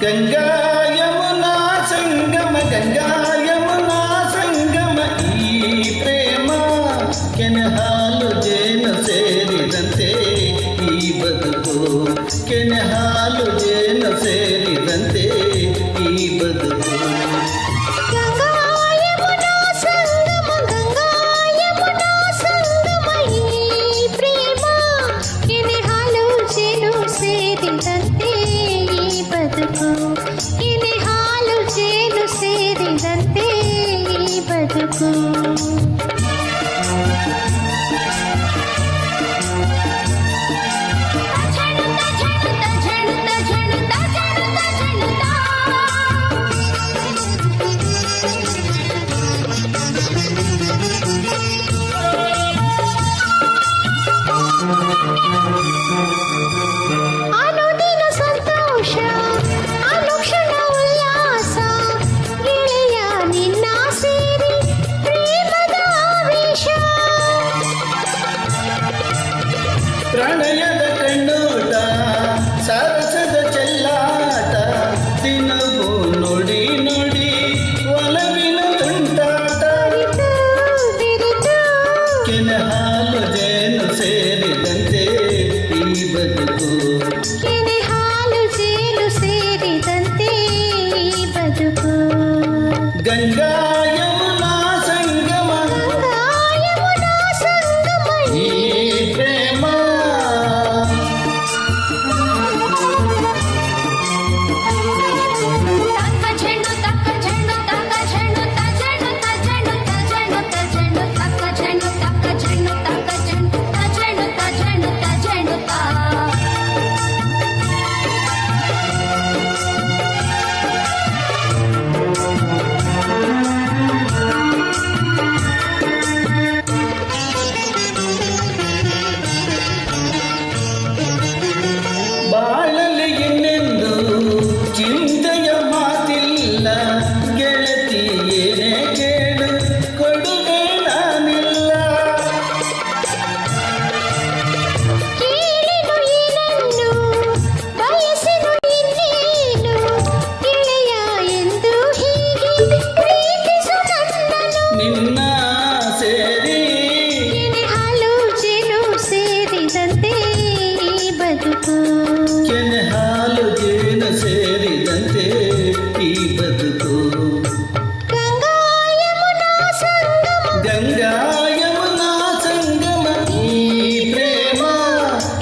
ಗಂಗಾ ಯಮುನಾ ಸಂಗಮ ಗಂಗಾ ಯಮುನಾ ಸಂಗಮ ಈ ಪ್ರೇಮ ಕೆನೆ ಹಾಲು ಜೇನು ಸೇರಿದಂತೆ ಈ ಬದುಕು ಕೆನೆ ಹಾಲು ಜೇನು ಸೇರಿದಂತೆ ಈ ಬದುಕು ಪ್ರಣಯದ ಕಣ್ಣೋಟ ಸರಸದ ಚೆಲ್ಲಾಟ ದಿನವೂ ನುಡಿ ನುಡಿ ಒಲವಿನ ತುಂಟಾಟ ಕೆನೆ ಹಾಲು ಜೇನು ಸೇರಿದಂತೆ ಈ ಬದುಕು ಕೆನೆ ಹಾಲು ಜೇನು ಸೇರಿದಂತೆ ಈ ಬದುಕು ಗಂಗಾ ಯಮುನಾ ಸಂಗಮ ಈ ಪ್ರೇಮ ಬಾಳಲಿ ಇನ್ನೆಂದು ಚಿಂತೆಯ ಮಾತಿಲ್ಲ ಗೆಳತಿ ಏನೇ ಕೇಳು ಕೊಡುವೆ ನಾನಿಲ್ಲ ಕೇಳಿನು ಏನನ್ನು ಬಯಸಿನು ಇನ್ನೇನು ಗೆಳೆಯ ಎಂದು ಹೀಗೆ ಪ್ರೀತಿಸು ನನ್ನನು ನಿನ್ನ ಸೇರಿ ಕೆನೆ ಹಾಲು ಜೇನು ಸೇರಿದಂತೆ ಈ ಬದುಕು ಕೆನೆ ಹಾಲು ಜೇನು ಸೇರಿದಂತೆ ಈ ಬದುಕು ಗಂಗಾ ಯಮುನಾ ಸಂಗಮ ಗಂಗಾ ಯಮುನಾ ಸಂಗಮ ಈ ಪ್ರೇಮ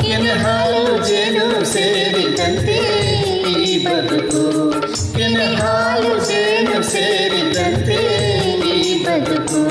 ಕೆನೆ ಹಾಲು ಜೇನು ಸೇರಿದಂತೆ ಈ ಬದುಕು ಕೆನೆ ಹಾಲು ಜೇನು ಸೇರಿದಂತೆ ಈ ಬದುಕು